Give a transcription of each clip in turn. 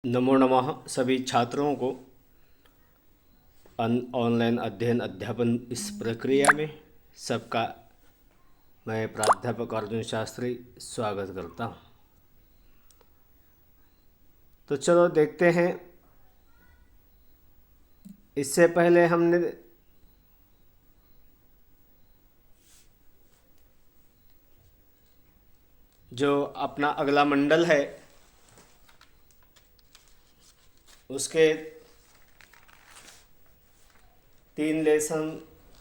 नमो नमः सभी छात्रों को ऑनलाइन अध्ययन अध्यापन इस प्रक्रिया में सबका मैं प्राध्यापक अर्जुन शास्त्री स्वागत करता हूँ। तो चलो देखते हैं। इससे पहले हमने जो अपना अगला मंडल है उसके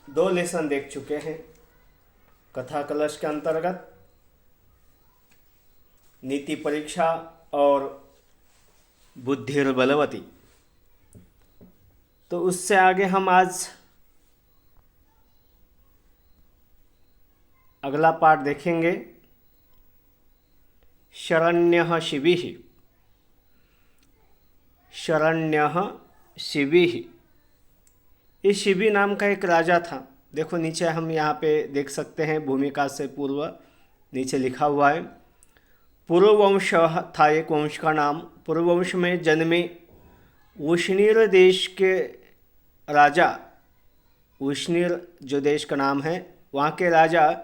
2 लेसन देख चुके हैं। कथा कलश के अंतर्गत नीति परीक्षा और बुद्धिर बलवती। तो उससे आगे हम आज अगला पाठ देखेंगे। शरण्यः शिबिः। शरण्यः शिबिः। इस शिबि नाम का एक राजा था। देखो नीचे हम यहाँ पे देख सकते हैं, भूमिका से पूर्व नीचे लिखा हुआ है। पूर्ववंश था एक वंश का नाम। पूर्ववंश में जन्मे उशनीर देश के राजा, उशनीर जो देश का नाम है, वहाँ के राजा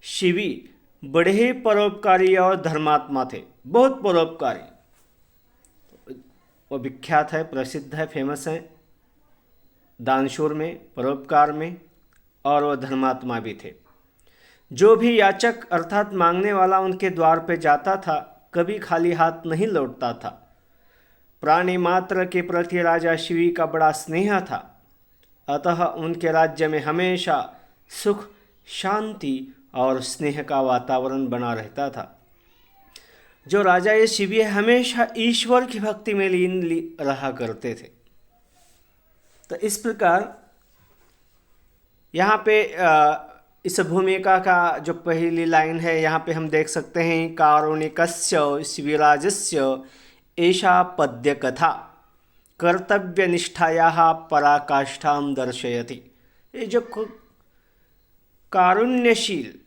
शिबि बड़े ही परोपकारी और धर्मात्मा थे। बहुत परोपकारी, वो विख्यात है, प्रसिद्ध है, फेमस है दानशूर में, परोपकार में, और वह धर्मात्मा भी थे। जो भी याचक अर्थात मांगने वाला उनके द्वार पे जाता था कभी खाली हाथ नहीं लौटता था। प्राणी मात्र के प्रति राजा शिवी का बड़ा स्नेह था, अतः उनके राज्य में हमेशा सुख, शांति और स्नेह का वातावरण बना रहता था। जो राजा ये शिवी हमेशा ईश्वर की भक्ति में लीन रहा करते थे। तो इस प्रकार यहाँ पे इस भूमिका का जो पहली लाइन है, यहाँ पे हम देख सकते हैं, कारुणिकस्य शिविराजस्य एषा पद्य कथा कर्तव्यनिष्ठायाः पराकाष्ठां दर्शयति। ये जो कारुण्यशील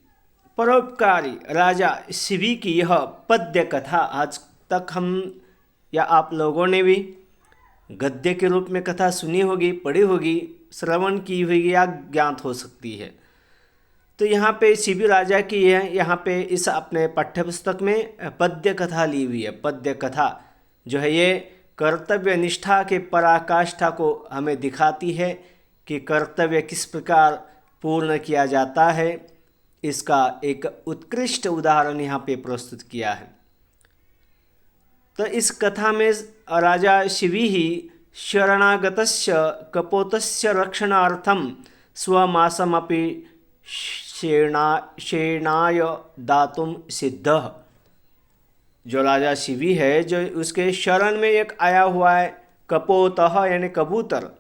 परोपकारी राजा शिवी की यह पद्य कथा, आज तक हम या आप लोगों ने भी गद्य के रूप में कथा सुनी होगी, पढ़ी होगी, श्रवण की हुई या ज्ञात हो सकती है। तो यहाँ पे शिवी राजा की है, यहाँ पे इस अपने पाठ्यपुस्तक में पद्य कथा ली हुई है। पद्य कथा जो है ये कर्तव्य निष्ठा के पराकाष्ठा को हमें दिखाती है कि कर्तव्य किस प्रकार पूर्ण किया जाता है। इसका एक उत्कृष्ट उदाहरण यहाँ पे प्रस्तुत किया है। तो इस कथा में राजा शिवी ही शरणागतस्य कपोतस्य रक्षणार्थम स्वमासमपि शेणाय दातुम सिद्धः। जो राजा शिवी है, जो उसके शरण में एक आया हुआ है कपोतः यानी कबूतर।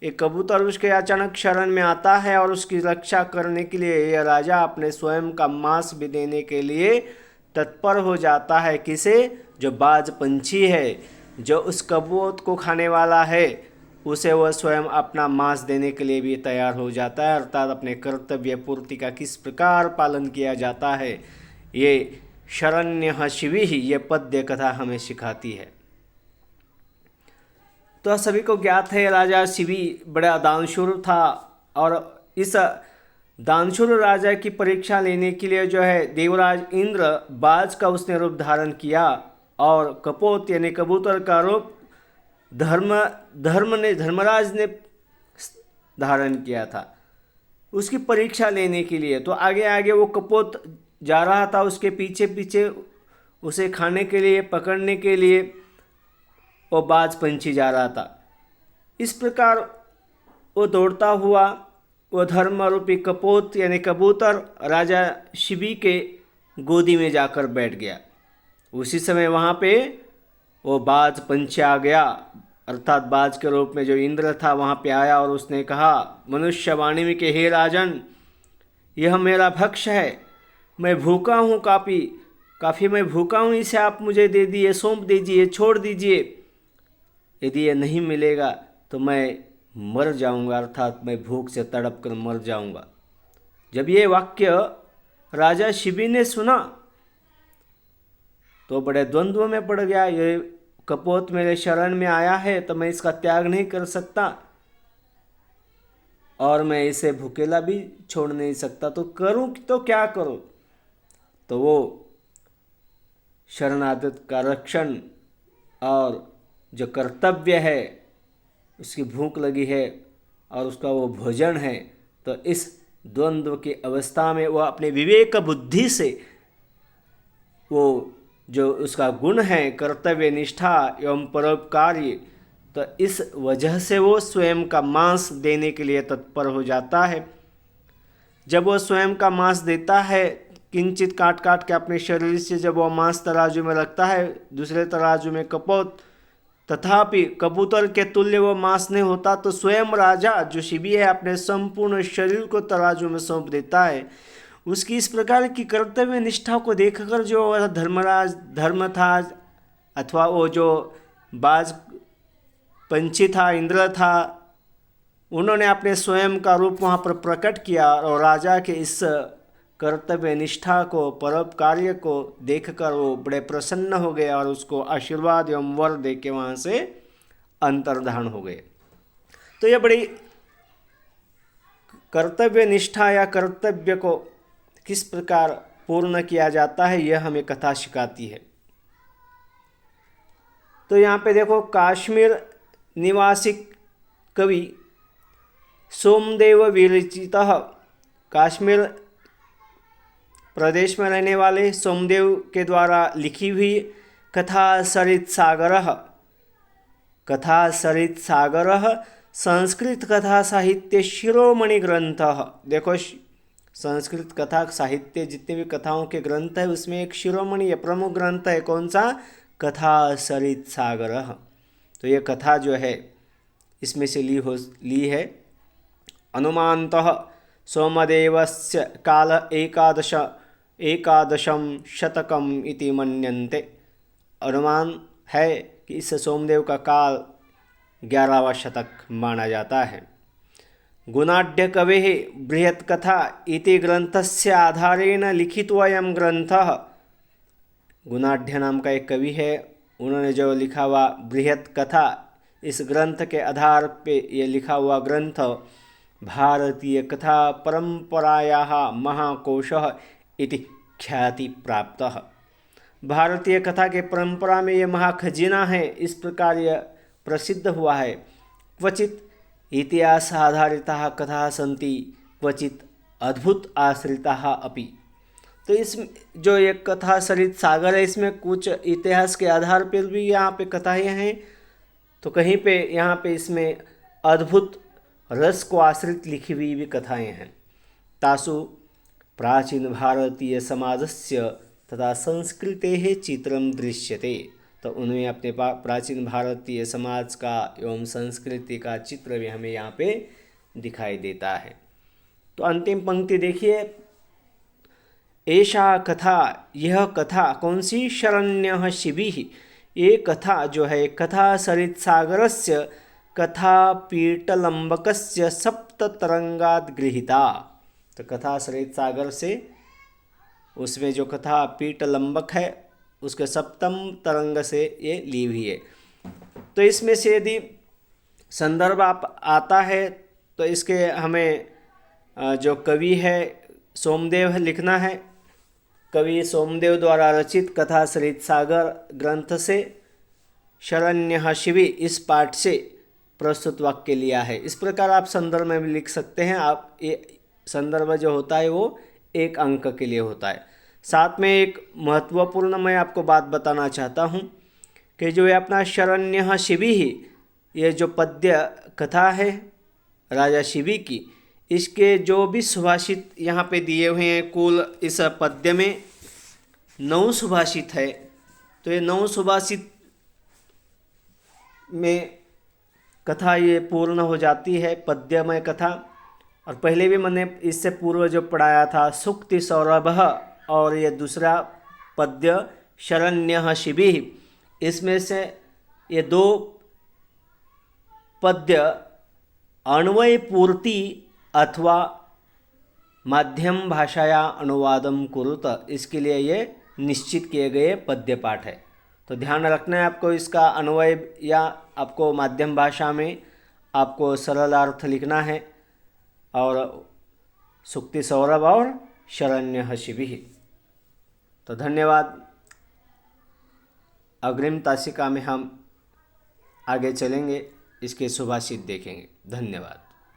एक कबूतर उसके अचानक शरण में आता है और उसकी रक्षा करने के लिए यह राजा अपने स्वयं का मांस भी देने के लिए तत्पर हो जाता है। किसे? जो बाज पंछी है, जो उस कबूत को खाने वाला है, उसे वह स्वयं अपना मांस देने के लिए भी तैयार हो जाता है। अर्थात अपने कर्तव्य पूर्ति का किस प्रकार पालन किया जाता है, ये शरण्यः शिविः ये पद्य कथा हमें सिखाती है। तो सभी को ज्ञात है राजा शिवी बड़ा दानशूर था, और इस दानशूर राजा की परीक्षा लेने के लिए जो है देवराज इंद्र बाज का उसने रूप धारण किया, और कपोत यानी कबूतर का रूप धर्मराज ने धारण किया था उसकी परीक्षा लेने के लिए। तो आगे आगे वो कपोत जा रहा था, उसके पीछे पीछे उसे खाने के लिए, पकड़ने के लिए वो बाज पंछी जा रहा था। इस प्रकार वो दौड़ता हुआ वो धर्मरूपी कपोत यानी कबूतर राजा शिवी के गोदी में जाकर बैठ गया। उसी समय वहाँ पे वो बाज पंछी आ गया, अर्थात बाज के रूप में जो इंद्र था वहाँ पे आया, और उसने कहा मनुष्य वाणी में कि हे राजन, यह मेरा भक्ष्य है, मैं भूखा हूँ, काफ़ी मैं भूखा हूँ, इसे आप मुझे दे दिए, सौंप दीजिए, छोड़ दीजिए। यदि ये नहीं मिलेगा तो मैं मर जाऊंगा, अर्थात मैं भूख से तड़प कर मर जाऊंगा। जब ये वाक्य राजा शिवी ने सुना तो बड़े द्वंद्व में पड़ गया। ये कपोत मेरे शरण में आया है तो मैं इसका त्याग नहीं कर सकता और मैं इसे भूखेला भी छोड़ नहीं सकता, तो करूं तो क्या करूं? तो वो शरणागत का रक्षण और जो कर्तव्य है, उसकी भूख लगी है और उसका वो भोजन है, तो इस द्वंद्व की अवस्था में वह अपने विवेक बुद्धि से वो जो उसका गुण है कर्तव्य निष्ठा एवं परोपकारी, तो इस वजह से वो स्वयं का मांस देने के लिए तत्पर हो जाता है। जब वो स्वयं का मांस देता है, किंचित काट काट के अपने शरीर से जब वो मांस तराजू में रखता है, दूसरे तराजू में कपोत, तथापि कबूतर के तुल्य वो मांस नहीं होता, तो स्वयं राजा जो शिबी है अपने संपूर्ण शरीर को तराजू में सौंप देता है। उसकी इस प्रकार की कर्तव्य निष्ठा को देखकर जो धर्मराज धर्मराज अथवा वो जो बाज पंछी था, इंद्र था, उन्होंने अपने स्वयं का रूप वहाँ पर प्रकट किया और राजा के इस कर्तव्य निष्ठा को, परोपकार्य को देखकर वो बड़े प्रसन्न हो गए और उसको आशीर्वाद एवं वर दे के वहाँ से अंतर्धान हो गए। तो ये बड़ी कर्तव्य निष्ठा या कर्तव्य को किस प्रकार पूर्ण किया जाता है, यह हमें कथा सिखाती है। तो यहाँ पे देखो, काश्मीर निवासी कवि सोमदेव विरचितः, कश्मीर प्रदेश में रहने वाले सोमदेव के द्वारा लिखी हुई कथा सरित सागरः, कथा सरित सागरः संस्कृत कथा साहित्य शिरोमणि ग्रंथः। देखो, संस्कृत कथा साहित्य जितने भी कथाओं के ग्रंथ है उसमें एक शिरोमणि प्रमुख ग्रंथ है, कौन सा? कथा सरित सागरः। तो ये कथा जो है इसमें से ली है। अनुमानतः सोमदेवस्य काल एकादशम शतकम इति मन्यन्ते। अनुमान है कि इस सोमदेव का काल 11वां शतक माना जाता है। गुणाढ्य कवेः बृहत् कथा इति ग्रंथस्य आधारेण लिखितोऽयं ग्रंथः। गुणाढ्य नाम का एक कवि है, उन्होंने जो लिखा हुआ बृहत् कथा, इस ग्रंथ के आधार पे ये लिखा हुआ ग्रंथ भारतीय कथा परंपरायाः महाकोशः इति ख्याति प्राप्तः। भारतीय कथा के परंपरा में ये महाखजीना है, इस प्रकार यह प्रसिद्ध हुआ है। क्वचित इतिहास आधारिताः कथाः सन्ति, क्वचित अद्भुत आश्रिताः अपि। तो इस जो ये कथा सरित सागर है, इसमें कुछ इतिहास के आधार पर भी यहाँ पे कथाएँ हैं, तो कहीं पे यहाँ पे इसमें अद्भुत रस को आश्रित लिखी हुई भी कथाएँ हैं। तासु प्राचीन भारतीय समाजस्य तथा संस्कृतेः चित्रं दृश्यते। तो उन्हें अपने प्राचीन भारतीय समाज का एवं संस्कृति का चित्र भी हमें यहाँ पे दिखाई देता है। तो अंतिम पंक्ति देखिए, एषा कथा, यह कथा कौन सी? शरण्यः शिबिः। ये कथा जो है कथा सरित सागरस्य कथा पीटलंबकस्य सप्ततरंगात् गृहीता। तो कथा सरित सागर से उसमें जो कथा पीटलंबक है उसके सप्तम तरंग से ये ली हुई है। तो इसमें से यदि संदर्भ आता है तो इसके हमें जो कवि है सोमदेव लिखना है। कवि सोमदेव द्वारा रचित कथा सरित सागर ग्रंथ से शरण्यः शिबि इस पाठ से प्रस्तुत वाक्य लिया है। इस प्रकार आप संदर्भ में भी लिख सकते हैं। आप ये संदर्भ जो होता है वो 1 अंक के लिए होता है। साथ में एक महत्वपूर्ण मैं आपको बात बताना चाहता हूँ कि जो ये अपना शरण्यः शिबिः, ये जो पद्य कथा है राजा शिबी की, इसके जो भी सुभाषित यहाँ पे दिए हुए हैं, कुल इस पद्य में 9 सुभाषित है। तो ये 9 सुभाषित में कथा ये पूर्ण हो जाती है, पद्यमय कथा। और पहले भी मैंने इससे पूर्व जो पढ़ाया था सुक्ति सौरभः, और ये दूसरा पद्य शरण्यः शिबिः, इसमें से ये 2 पद्य अन्वय पूर्ति अथवा माध्यम भाषाया अनुवादम कुरुत, इसके लिए ये निश्चित किए गए पद्य पाठ है। तो ध्यान रखना है आपको इसका अन्वय या आपको माध्यम भाषा में आपको सरल अर्थ लिखना है और सुक्ति सौरभ और शरण्य शिभिः। तो धन्यवाद। अग्रिम तासिका में हम आगे चलेंगे, इसके सुभाषित देखेंगे। धन्यवाद।